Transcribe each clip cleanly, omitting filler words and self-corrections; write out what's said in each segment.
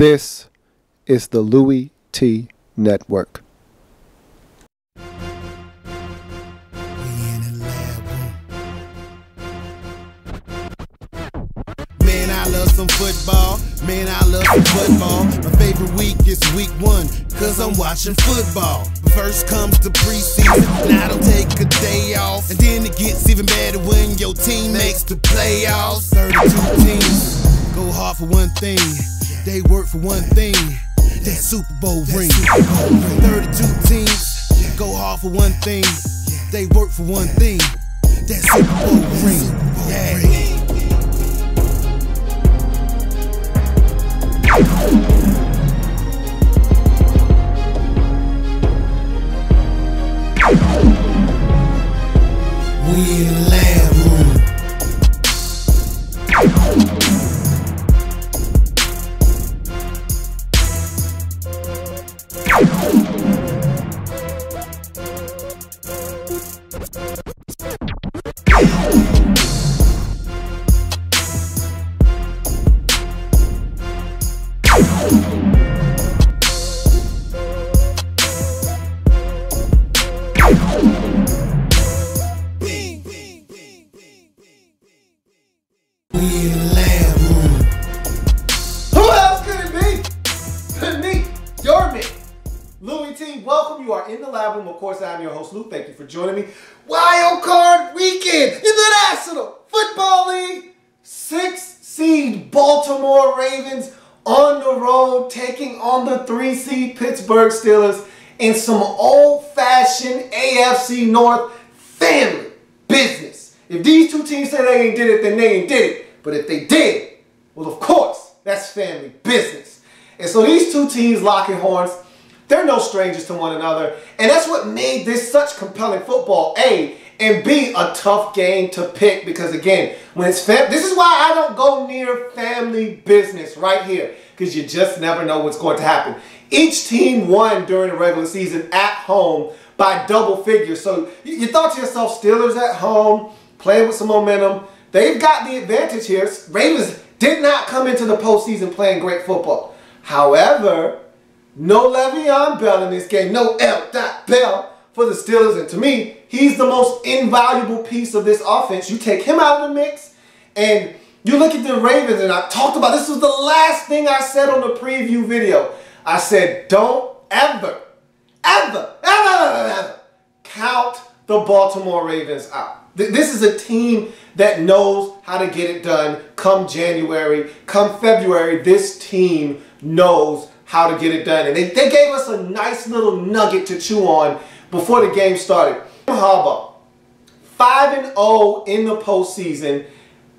This is the Louie T Network. Man, I love some football. Man, I love some football. My favorite week is week 1, cause I'm watching football. First comes the preseason, now I don't take a day off. And then it gets even better when your team makes the playoffs. 32 teams go hard for one thing. They work for one thing, that Super Bowl ring. 32 teams go hard for one thing. They work for one thing, that Super Bowl ring. Yeah. We in the lab room. Welcome, you are in the lab room. Of course, I'm your host, Lou. Thank you for joining me. Wild Card Weekend in the National Football League. 6th seed Baltimore Ravens on the road, taking on the 3 seed Pittsburgh Steelers in some old-fashioned AFC North family business. If these two teams say they ain't did it, then they ain't did it. But if they did, well, of course, that's family business. And so these two teams locking horns. They're no strangers to one another, and that's what made this such compelling football, A, and B, a tough game to pick because, again, when it's this is why I don't go near family business right here, because you just never know what's going to happen. Each team won during the regular season at home by double figures, so you thought to yourself, Steelers at home, playing with some momentum. They've got the advantage here. Ravens did not come into the postseason playing great football. However, no Le'Veon Bell in this game, no L.Bell for the Steelers, and to me, he's the most invaluable piece of this offense. You take him out of the mix, and you look at the Ravens, and I talked about, this was the last thing I said on the preview video. I said, don't ever count the Baltimore Ravens out. This is a team that knows how to get it done come January, come February. This team knows how to get it done. And they gave us a nice little nugget to chew on before the game started. Harbaugh, 5-0 in the postseason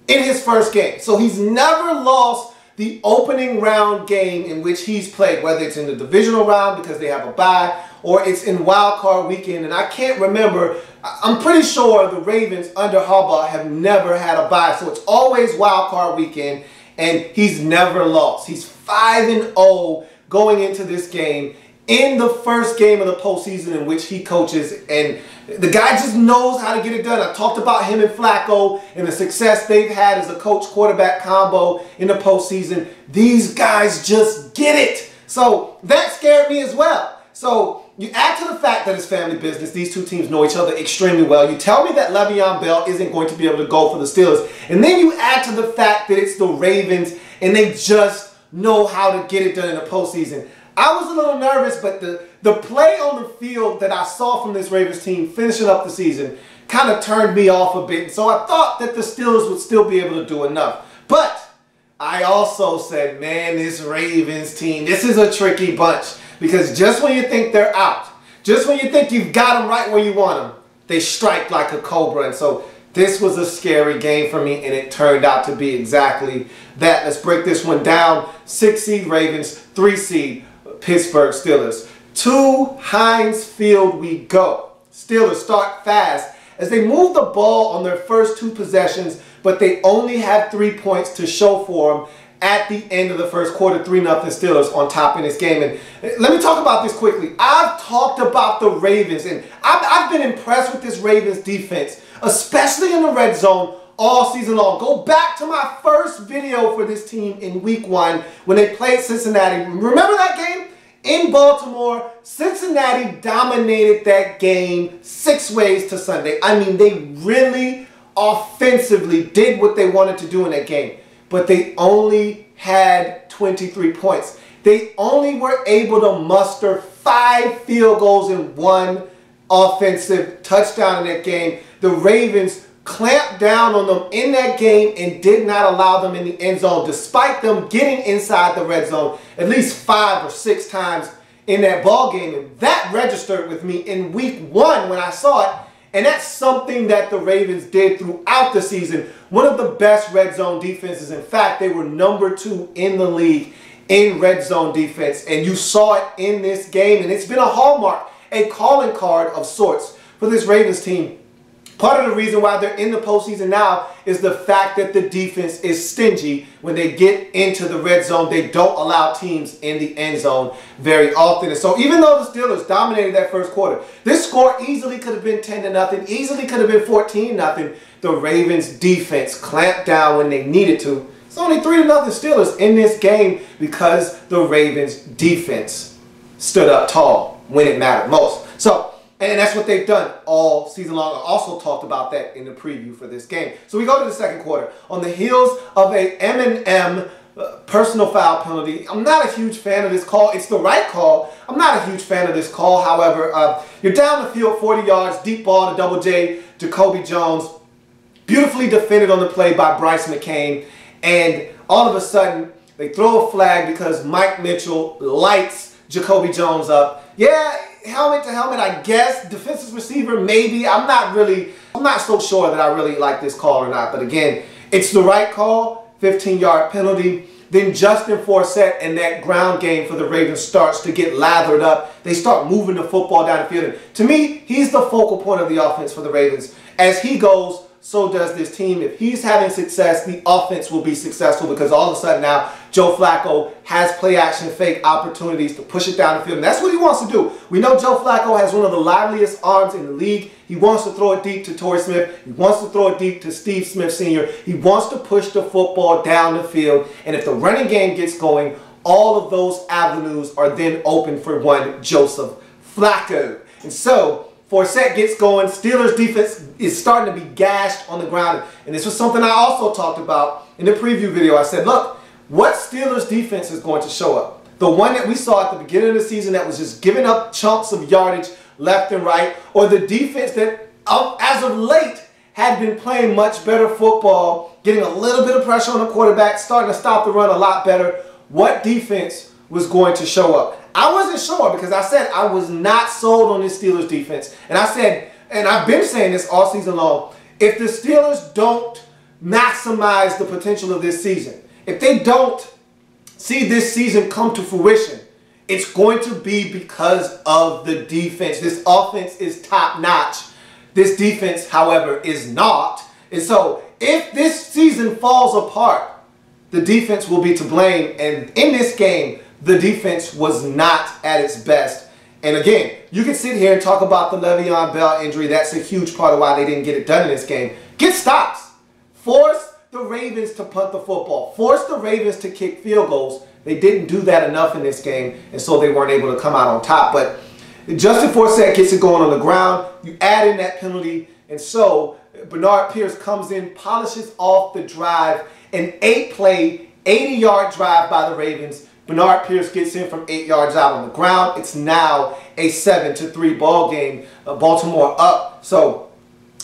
in his first game. So he's never lost the opening round game in which he's played, whether it's in the divisional round because they have a bye or it's in wild card weekend. And I can't remember, I'm pretty sure the Ravens under Harbaugh have never had a bye. So it's always wild card weekend and he's never lost. He's 5-0 going into this game, in the first game of the postseason in which he coaches, and the guy just knows how to get it done. I talked about him and Flacco and the success they've had as a coach-quarterback combo in the postseason. These guys just get it. So that scared me as well. So you add to the fact that it's family business. These two teams know each other extremely well. You tell me that Le'Veon Bell isn't going to be able to go for the Steelers, and then you add to the fact that it's the Ravens and they just know how to get it done in the postseason. I was a little nervous, but the play on the field that I saw from this Ravens team finishing up the season kind of turned me off a bit. So I thought that the Steelers would still be able to do enough. But I also said, man, this Ravens team, this is a tricky bunch. Because just when you think they're out, just when you think you've got them right where you want them, they strike like a cobra. And so this was a scary game for me, and it turned out to be exactly that. Let's break this one down. 6 seed Ravens, 3 seed Pittsburgh Steelers. To Heinz Field we go. Steelers start fast as they move the ball on their first 2 possessions, but they only have 3 points to show for them at the end of the first quarter. 3-0 Steelers on top in this game. And let me talk about this quickly. I've talked about the Ravens, and I've been impressed with this Ravens defense, especially in the red zone, all season long. Go back to my first video for this team in week 1 when they played Cincinnati. Remember that game? In Baltimore, Cincinnati dominated that game 6 ways to Sunday. I mean, they really offensively did what they wanted to do in that game. But they only had 23 points. They only were able to muster 5 field goals and 1 offensive touchdown in that game. The Ravens clamped down on them in that game and did not allow them in the end zone, despite them getting inside the red zone at least 5 or 6 times in that ball game. And that registered with me in week 1 when I saw it. And that's something that the Ravens did throughout the season. One of the best red zone defenses. In fact, they were number 2 in the league in red zone defense. And you saw it in this game. And it's been a hallmark, a calling card of sorts for this Ravens team. Part of the reason why they're in the postseason now is the fact that the defense is stingy. When they get into the red zone, they don't allow teams in the end zone very often. And so even though the Steelers dominated that first quarter, this score easily could have been 10-0, easily could have been 14-0. The Ravens defense clamped down when they needed to. It's only 3-0 Steelers in this game because the Ravens defense stood up tall when it mattered most. And that's what they've done all season long. I also talked about that in the preview for this game. So we go to the second quarter. On the heels of a M&M personal foul penalty, I'm not a huge fan of this call. It's the right call. I'm not a huge fan of this call. However, you're down the field 40 yards, deep ball to Double J, Jacoby Jones. Beautifully defended on the play by Bryce McCain. And all of a sudden, they throw a flag because Mike Mitchell lights Jacoby Jones up. Yeah, helmet to helmet, I guess. Defensive receiver, maybe. I'm not so sure that I really like this call or not. But again, it's the right call. 15-yard penalty. Then Justin Forsett and that ground game for the Ravens starts to get lathered up. They start moving the football down the field. And to me, he's the focal point of the offense for the Ravens. As he goes, so does this team. If he's having success, the offense will be successful because all of a sudden now Joe Flacco has play-action fake opportunities to push it down the field. And that's what he wants to do. We know Joe Flacco has one of the liveliest arms in the league. He wants to throw it deep to Torrey Smith. He wants to throw it deep to Steve Smith Sr. He wants to push the football down the field. And if the running game gets going, all of those avenues are then open for one Joseph Flacco. And so Forsett gets going. Steelers defense is starting to be gashed on the ground. And this was something I also talked about in the preview video. I said, look, what Steelers defense is going to show up? The one that we saw at the beginning of the season that was just giving up chunks of yardage left and right, or the defense that, as of late, had been playing much better football, getting a little bit of pressure on the quarterback, starting to stop the run a lot better. What defense was going to show up? I wasn't sure because I said I was not sold on this Steelers defense. And I said, and I've been saying this all season long, if the Steelers don't maximize the potential of this season, if they don't see this season come to fruition, it's going to be because of the defense. This offense is top-notch. This defense, however, is not. And so if this season falls apart, the defense will be to blame. And in this game, the defense was not at its best. And again, you can sit here and talk about the Le'Veon Bell injury. That's a huge part of why they didn't get it done in this game. Get stops. Force the Ravens to punt the football. Force the Ravens to kick field goals. They didn't do that enough in this game, and so they weren't able to come out on top. But Justin Forsett gets it going on the ground. You add in that penalty, and so Bernard Pierce comes in, polishes off the drive, an 8-play, 80-yard drive by the Ravens. Bernard Pierce gets in from 8 yards out on the ground. It's now a 7-3 ball game. Baltimore up. So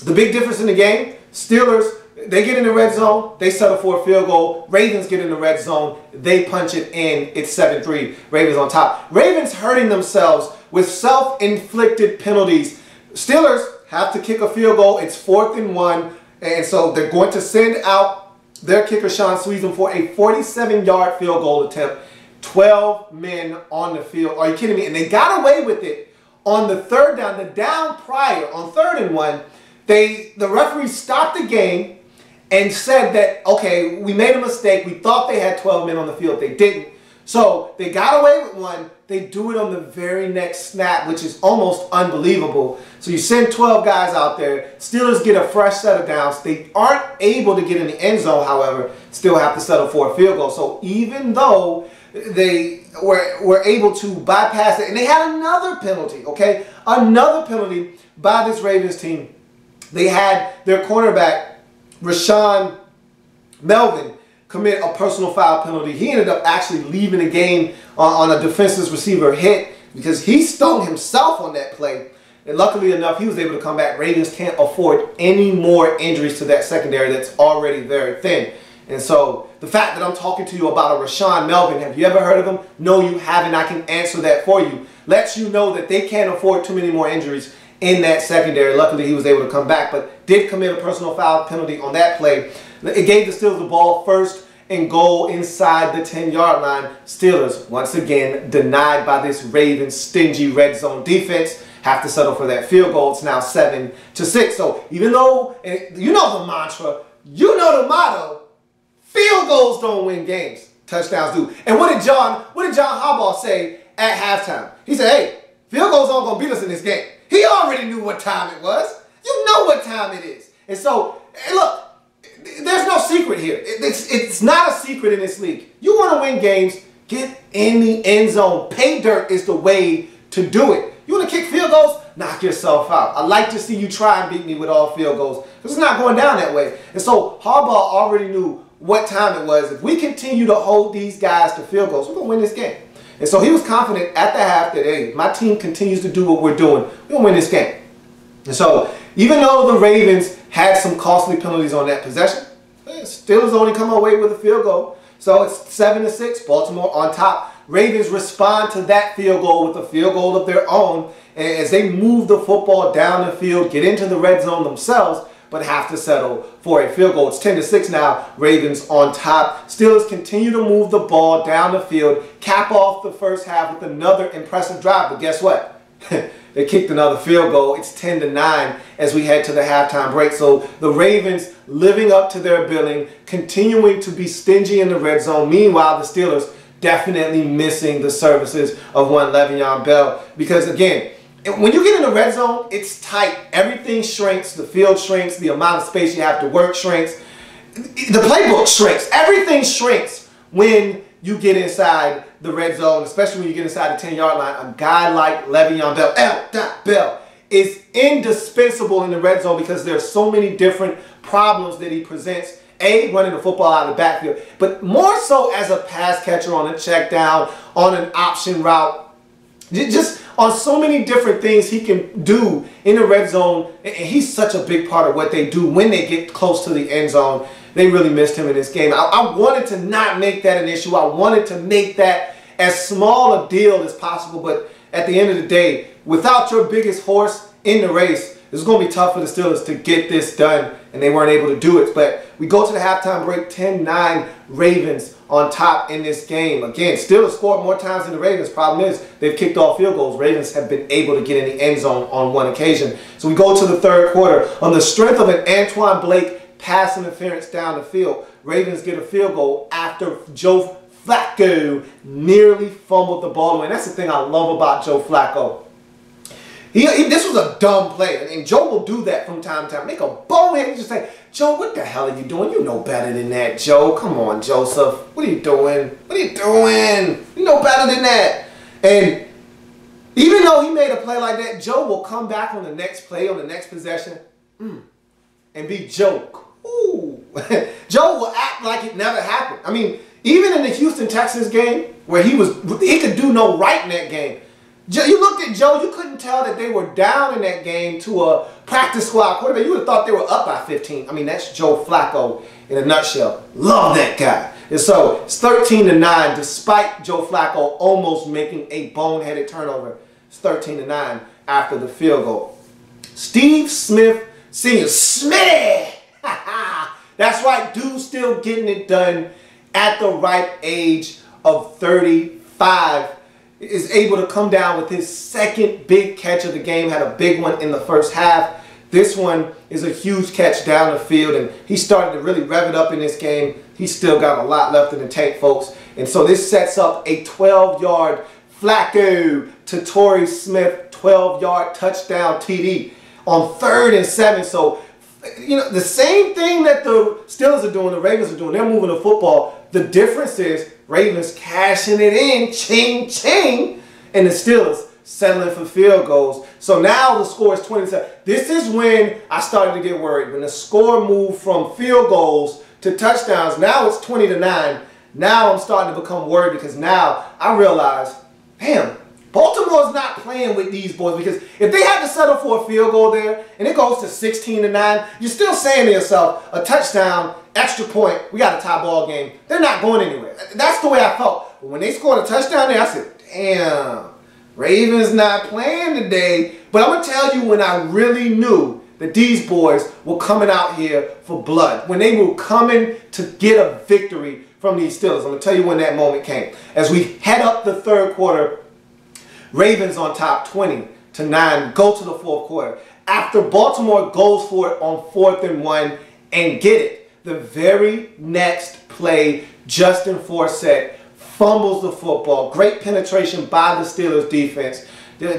the big difference in the game, Steelers, they get in the red zone, they settle for a field goal. Ravens get in the red zone, they punch it in. It's 7-3. Ravens on top. Ravens hurting themselves with self-inflicted penalties. Steelers have to kick a field goal. It's 4th and 1. And so they're going to send out their kicker, Sean Sweezum, for a 47-yard field goal attempt. 12 men on the field. Are you kidding me? And they got away with it on the third down. The down prior, on 3rd and 1, the referee stopped the game and said that, okay, we made a mistake. We thought they had 12 men on the field. They didn't. So they got away with one. They do it on the very next snap, which is almost unbelievable. So you send 12 guys out there. Steelers get a fresh set of downs. They aren't able to get in the end zone, however, still have to settle for a field goal. So even though they were able to bypass it, and they had another penalty, okay? Another penalty by this Ravens team. They had their cornerback, Rashawn Melvin, commit a personal foul penalty. He ended up actually leaving the game on a defenseless receiver hit because he stung himself on that play. And luckily enough, he was able to come back. Ravens can't afford any more injuries to that secondary that's already very thin. And so the fact that I'm talking to you about a Rashawn Melvin, have you ever heard of him? No, you haven't. I can answer that for you. Lets you know that they can't afford too many more injuries in that secondary. Luckily, he was able to come back, but did commit a personal foul penalty on that play. It gave the Steelers the ball, 1st and goal inside the 10-yard line. Steelers, once again, denied by this Ravens stingy red zone defense. Have to settle for that field goal. It's now 7-6. So even though, you know the mantra, you know the motto, field goals don't win games. Touchdowns do. And what did John Harbaugh say at halftime? He said, hey, field goals aren't going to beat us in this game. He already knew what time it was. You know what time it is. And so, hey, look, there's no secret here. It's not a secret in this league. You want to win games, get in the end zone. Pay dirt is the way to do it. You want to kick field goals? Knock yourself out. I like to see you try and beat me with all field goals. It's not going down that way. And so Harbaugh already knew what time it was. If we continue to hold these guys to field goals, we're going to win this game. And so he was confident at the half that, hey, my team continues to do what we're doing, we're going to win this game. And so even though the Ravens had some costly penalties on that possession, Steelers only come away with a field goal. So it's 7-6, Baltimore on top. Ravens respond to that field goal with a field goal of their own. And as they move the football down the field, get into the red zone themselves, but have to settle for a field goal. It's 10-6 now, Ravens on top. Steelers continue to move the ball down the field, cap off the first half with another impressive drive. But guess what? They kicked another field goal. It's 10-9 as we head to the halftime break. So the Ravens living up to their billing, continuing to be stingy in the red zone. Meanwhile, the Steelers definitely missing the services of one Le'Veon Bell. Because again, when you get in the red zone, it's tight. Everything shrinks. The field shrinks. The amount of space you have to work shrinks. The playbook shrinks. Everything shrinks when you get inside the red zone, especially when you get inside the 10-yard line. A guy like Le'Veon Bell, Bell, is indispensable in the red zone because there's so many different problems that he presents. A, running the football out of the backfield, but more so as a pass catcher on a check down, on an option route. Just on so many different things he can do in the red zone. And he's such a big part of what they do when they get close to the end zone. They really missed him in this game. I wanted to not make that an issue. I wanted to make that as small a deal as possible. But at the end of the day, without your biggest horse in the race, it's going to be tough for the Steelers to get this done. And they weren't able to do it. But we go to the halftime break, 10-9 Ravens on top in this game. Again, Steelers scored more times than the Ravens. Problem is, they've kicked off field goals. Ravens have been able to get in the end zone on one occasion. So we go to the third quarter. On the strength of an Antoine Blake pass interference down the field, Ravens get a field goal after Joe Flacco nearly fumbled the ball away. And that's the thing I love about Joe Flacco. This was a dumb play, and Joe will do that from time to time. Make a bonehead and just say, Joe, what the hell are you doing? You know better than that, Joe. Come on, Joseph. What are you doing? What are you doing? You know better than that. And even though he made a play like that, Joe will come back on the next play, on the next possession, and be Joe. Ooh. Joe will act like it never happened. I mean, even in the Houston-Texans game, where he could do no right in that game, you looked at Joe, you couldn't tell that they were down in that game to a practice squad quarterback. You would have thought they were up by 15. I mean, that's Joe Flacco in a nutshell. Love that guy. And so it's 13-9, despite Joe Flacco almost making a boneheaded turnover. It's 13-9 after the field goal. Steve Smith Sr. Smitty! That's right, dude's still getting it done at the ripe age of 35. Is able to come down with his second big catch of the game. Had a big one in the first half. This one is a huge catch down the field, and he started to really rev it up in this game. He's still got a lot left in the tank, folks. And so this sets up a 12-yard Flacco to Torrey Smith 12-yard touchdown TD on 3rd and 7. So, you know, the same thing that the Steelers are doing, the Ravens are doing. They're moving the football. The difference is Ravens cashing it in, ching, ching, and the Steelers settling for field goals. So now the score is 27. This is when I started to get worried. When the score moved from field goals to touchdowns, now it's 20-9. Now I'm starting to become worried because now I realize, damn, Baltimore's not playing with these boys, because if they had to settle for a field goal there and it goes to 16-9, you're still saying to yourself, a touchdown, extra point, we got a tie ball game. They're not going anywhere. That's the way I felt. But when they scored a touchdown there, I said, damn, Ravens not playing today. But I'm going to tell you when I really knew that these boys were coming out here for blood, when they were coming to get a victory from these Steelers. I'm going to tell you when that moment came. As we head up the 3rd quarter, Ravens on top 20-9, go to the 4th quarter. After Baltimore goes for it on 4th and 1 and get it, the very next play, Justin Forsett fumbles the football. Great penetration by the Steelers defense.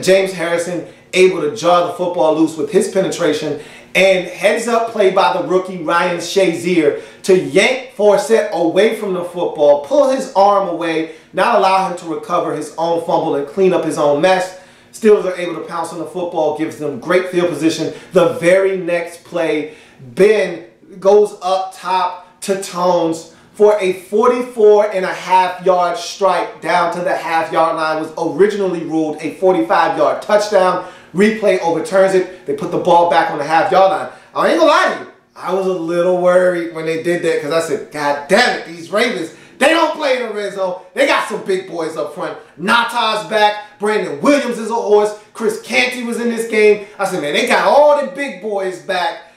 James Harrison able to jar the football loose with his penetration, and heads up play by the rookie Ryan Shazier to yank Forsett away from the football, pull his arm away, not allow him to recover his own fumble and clean up his own mess. Steelers are able to pounce on the football, gives them great field position. The very next play, Ben goes up top to Tones for a 44.5-yard strike down to the half-yard line. Was originally ruled a 45-yard touchdown. Replay overturns it. They put the ball back on the half-yard line. I ain't gonna lie to you, I was a little worried when they did that, because I said, God damn it, these Ravens, they don't play in the red zone. They got some big boys up front. Nata's back. Brandon Williams is a horse. Chris Canty was in this game. I said, man, they got all the big boys back.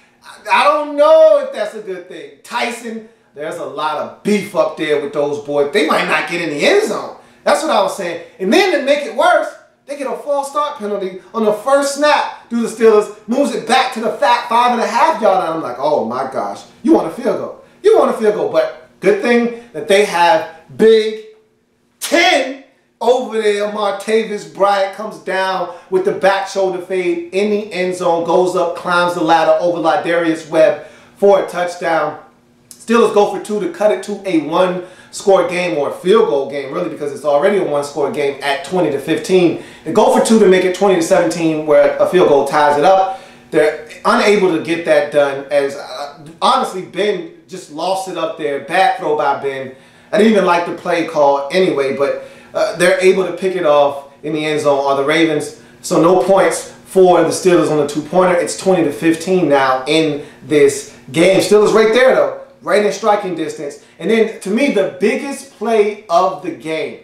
I don't know if that's a good thing. Tyson, there's a lot of beef up there with those boys. They might not get in the end zone. That's what I was saying. And then to make it worse, they get a false start penalty on the first snap. Do the Steelers, moves it back to the fat 5.5-yard line. I'm like, oh my gosh, you want a field goal. You want a field goal. But good thing that they have Big 10 over there. Martavis Bryant comes down with the back shoulder fade in the end zone, goes up, climbs the ladder over Ladarius Webb for a touchdown. Steelers go for 2 to cut it to a 1-score game, or a field goal game, really, because it's already a 1-score game at 20-15. They go for 2 to make it 20-17, where a field goal ties it up. They're unable to get that done, as honestly, Ben just lost it up there. Bad throw by Ben. I didn't even like the play call anyway, but they're able to pick it off in the end zone, are the Ravens. So no points for the Steelers on the 2-pointer. It's 20-15 now in this game. Steelers right there, though. Right in striking distance. And then, to me, the biggest play of the game.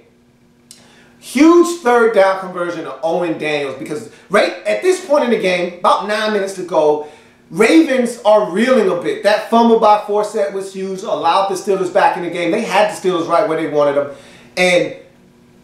Huge 3rd down conversion of Owen Daniels, because right at this point in the game, about 9 minutes to go, Ravens are reeling a bit. That fumble by Forsett was huge, allowed the Steelers back in the game. They had the Steelers right where they wanted them. And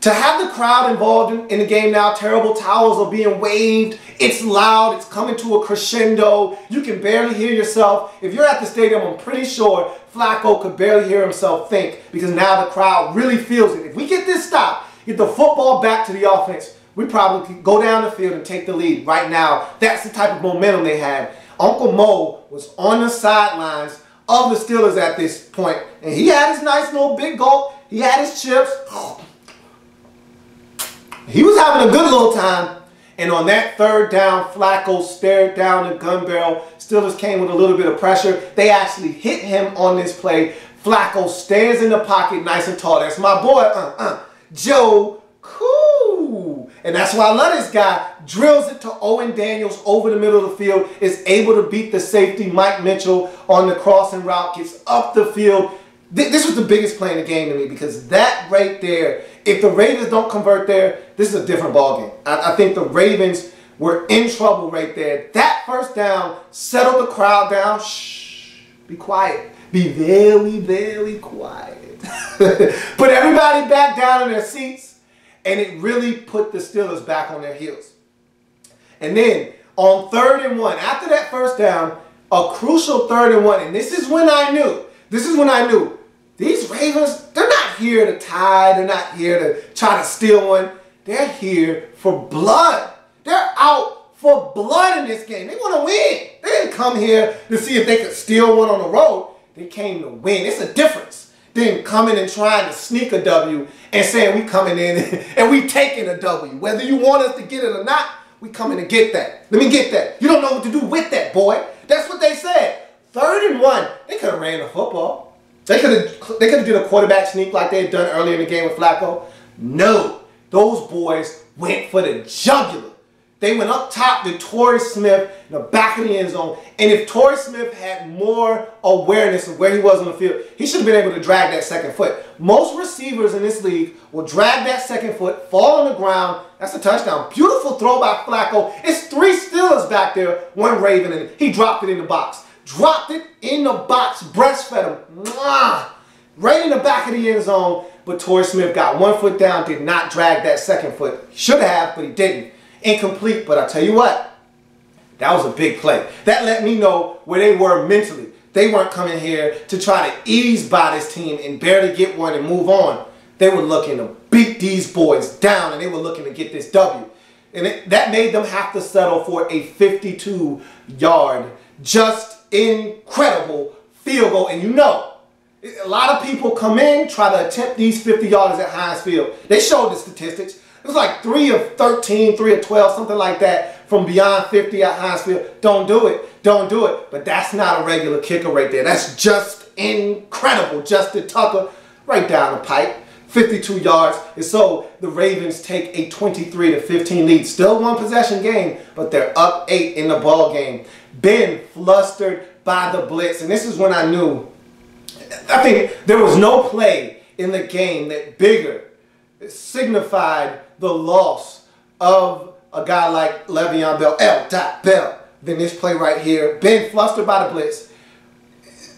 to have the crowd involved in the game now, terrible towels are being waved. It's loud. It's coming to a crescendo. You can barely hear yourself. If you're at the stadium, I'm pretty sure Flacco could barely hear himself think, because now the crowd really feels it. If we get this stop, get the football back to the offense, we probably could go down the field and take the lead right now. That's the type of momentum they had. Uncle Mo was on the sidelines of the Steelers at this point, and he had his nice little big gulp. He had his chips. He was having a good little time. And on that 3rd down, Flacco stared down the gun barrel. Steelers came with a little bit of pressure. They actually hit him on this play. Flacco stands in the pocket nice and tall. That's my boy, Joe Cool. And that's why I love this guy. Drills it to Owen Daniels over the middle of the field. Is able to beat the safety, Mike Mitchell, on the crossing route. Gets up the field. This was the biggest play in the game to me, because that right there, if the Ravens don't convert there, this is a different ballgame. I think the Ravens were in trouble right there. That first down settled the crowd down. Shh, be quiet. Be very, very quiet. Put everybody back down in their seats, and it really put the Steelers back on their heels. And then on 3rd and 1, after that first down, a crucial 3rd and 1, and this is when I knew. These Ravens, they're not not here to tie. They're not here to try to steal one. They're here for blood. They're out for blood in this game. They want to win. They didn't come here to see if they could steal one on the road. They came to win. It's a difference than coming and trying to sneak a W and saying we coming in and we taking a W. Whether you want us to get it or not, we coming to get that. Let me get that. You don't know what to do with that, boy. That's what they said. 3rd and 1. They could have ran the football. They could have did a quarterback sneak like they had done earlier in the game with Flacco. No. Those boys went for the jugular. They went up top to Torrey Smith in the back of the end zone. And if Torrey Smith had more awareness of where he was on the field, he should have been able to drag that second foot. Most receivers in this league will drag that second foot, fall on the ground. That's a touchdown. Beautiful throw by Flacco. It's 3 Steelers back there, 1 Raven, and he dropped it in the box. Dropped it in the box, breastfed him. Mwah! Right in the back of the end zone. But Torrey Smith got 1 foot down, did not drag that second foot. Should have, but he didn't. Incomplete, but I tell you what, that was a big play. That let me know where they were mentally. They weren't coming here to try to ease by this team and barely get one and move on. They were looking to beat these boys down, and they were looking to get this W. And that made them have to settle for a 52-yard, just incredible field goal. And you know, a lot of people come in, try to attempt these 50-yarders at Heinz Field. They showed the statistics. It was like 3 of 13, 3 of 12, something like that from beyond 50 at Heinz Field. Don't do it. Don't do it. But that's not a regular kicker right there. That's just incredible. Justin Tucker right down the pipe. 52 yards. And so the Ravens take a 23-15 lead. Still 1 possession game, but they're up 8 in the ball game. Ben flustered by the blitz. And this is when I knew, I think there was no play in the game that bigger signified the loss of a guy like Le'Veon Bell, L.Bell, than this play right here. Ben flustered by the blitz.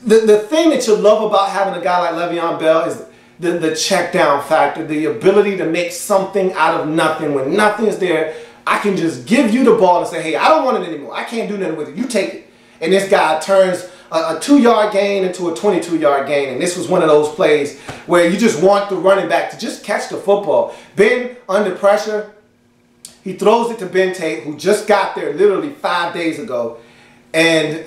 The thing that you love about having a guy like Le'Veon Bell is the check down factor, the ability to make something out of nothing. When nothing is there, I can just give you the ball and say, hey, I don't want it anymore. I can't do nothing with it. You take it. And this guy turns a 2-yard gain into a 22-yard gain. And this was one of those plays where you just want the running back to just catch the football. Ben, under pressure, he throws it to Ben Tate, who just got there literally 5 days ago, and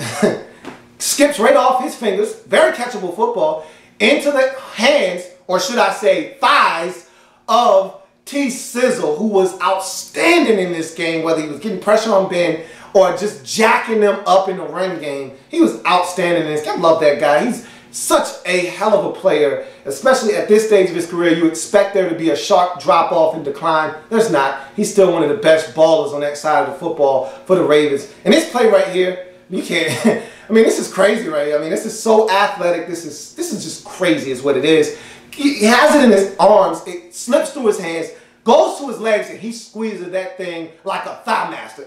skips right off his fingers, very catchable football, into the hands, or should I say thighs, of T. Sizzle, who was outstanding in this game, whether he was getting pressure on Ben or just jacking them up in the run game. He was outstanding in this. I love that guy. He's such a hell of a player, especially at this stage of his career. You expect there to be a sharp drop-off and decline. There's not. He's still one of the best ballers on that side of the football for the Ravens. And this play right here, you can't, I mean, this is crazy, right? I mean, this is so athletic. This is just crazy is what it is. He has it in his arms. It slips through his hands, goes to his legs, and he squeezes that thing like a thigh master.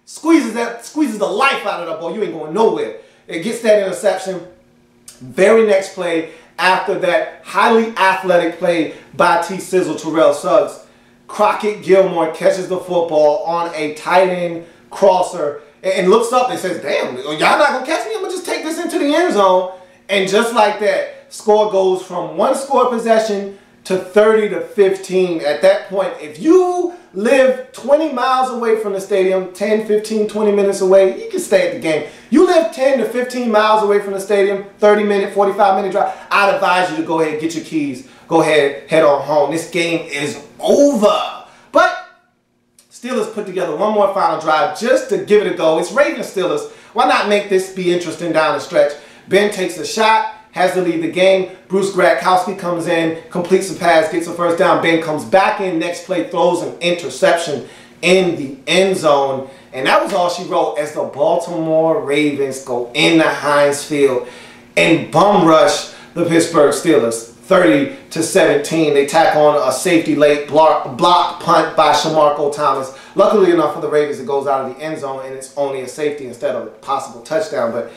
Squeezes the life out of that ball. You ain't going nowhere. It gets that interception. Very next play, after that highly athletic play by T. Sizzle, Terrell Suggs, Crockett Gilmore catches the football on a tight end crosser and looks up and says, damn, y'all not going to catch me? I'm going to just take this into the end zone. And just like that, score goes from 1 score possession to 30-15. At that point, if you live 20 miles away from the stadium, 10, 15, 20 minutes away, you can stay at the game. You live 10 to 15 miles away from the stadium, 30-minute, 45-minute drive, I'd advise you to go ahead and get your keys. Go ahead, head on home. This game is over. But Steelers put together one more final drive just to give it a go. It's Ravens Steelers. Why not make this be interesting down the stretch? Ben takes a shot, has to lead the game. Bruce Gradkowski comes in, completes the pass, gets a first down. Ben comes back in, next play, throws an interception in the end zone. And that was all she wrote as the Baltimore Ravens go in the Heinz Field and bum rush the Pittsburgh Steelers 30-17. They tack on a safety late block punt by Shamarko Thomas. Luckily enough for the Ravens, it goes out of the end zone and it's only a safety instead of a possible touchdown. But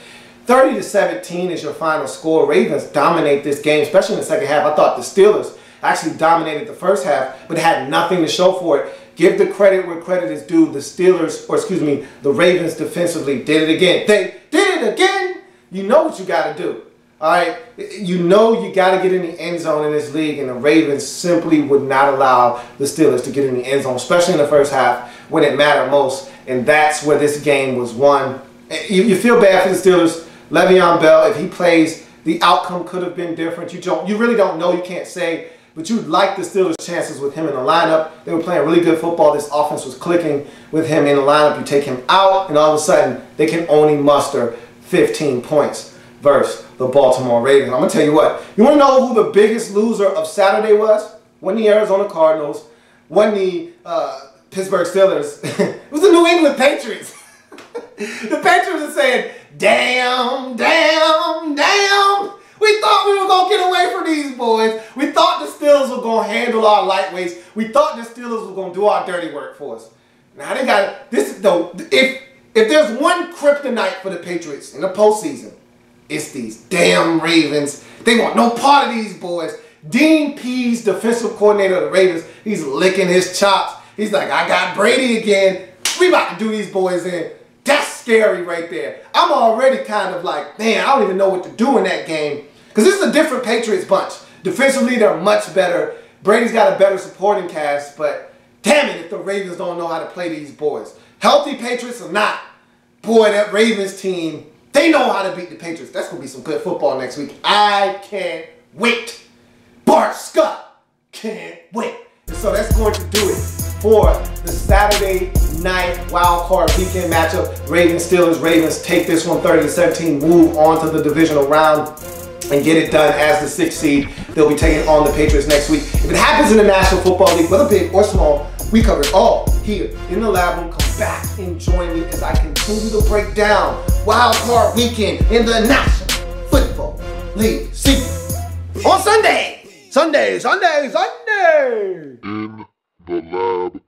30-17 is your final score. Ravens dominate this game, especially in the second half. I thought the Steelers actually dominated the first half, but had nothing to show for it. Give the credit where credit is due. The Steelers, or excuse me, the Ravens defensively did it again. They did it again. You know what you got to do. All right, you know you got to get in the end zone in this league, and the Ravens simply would not allow the Steelers to get in the end zone, especially in the first half when it mattered most, and that's where this game was won. You feel bad for the Steelers. Le'Veon Bell, if he plays, the outcome could have been different. You really don't know. You can't say, but you'd like the Steelers' chances with him in the lineup. They were playing really good football. This offense was clicking with him in the lineup. You take him out, and all of a sudden, they can only muster 15 points versus the Baltimore Ravens. I'm going to tell you what. You want to know who the biggest loser of Saturday was? Wasn't the Arizona Cardinals. Wasn't the Pittsburgh Steelers. It was the New England Patriots. The Patriots are saying, damn, damn, damn. We thought we were going to get away from these boys. We thought the Steelers were going to handle our lightweights. We thought the Steelers were going to do our dirty work for us. Now they got this though. If there's one kryptonite for the Patriots in the postseason, it's these damn Ravens. They want no part of these boys. Dean Pease, defensive coordinator of the Ravens, he's licking his chops. He's like, I got Brady again. We about to do these boys in. That's scary right there. I'm already kind of like, man, I don't even know what to do in that game. Because this is a different Patriots bunch. Defensively, they're much better. Brady's got a better supporting cast, but damn it if the Ravens don't know how to play these boys. Healthy Patriots or not, boy, that Ravens team, they know how to beat the Patriots. That's going to be some good football next week. I can't wait. Bart Scott can't wait. And so that's going to do it for the Saturday night wild card weekend matchup. Ravens-Steelers. Ravens take this one 30-17, move on to the divisional round and get it done as the 6th seed. They'll be taking on the Patriots next week. If it happens in the National Football League, whether big or small, we cover it all here in the Lab Room. Come back and join me as I continue to break down wild card weekend in the National Football League season on Sunday. Sunday. In the Lab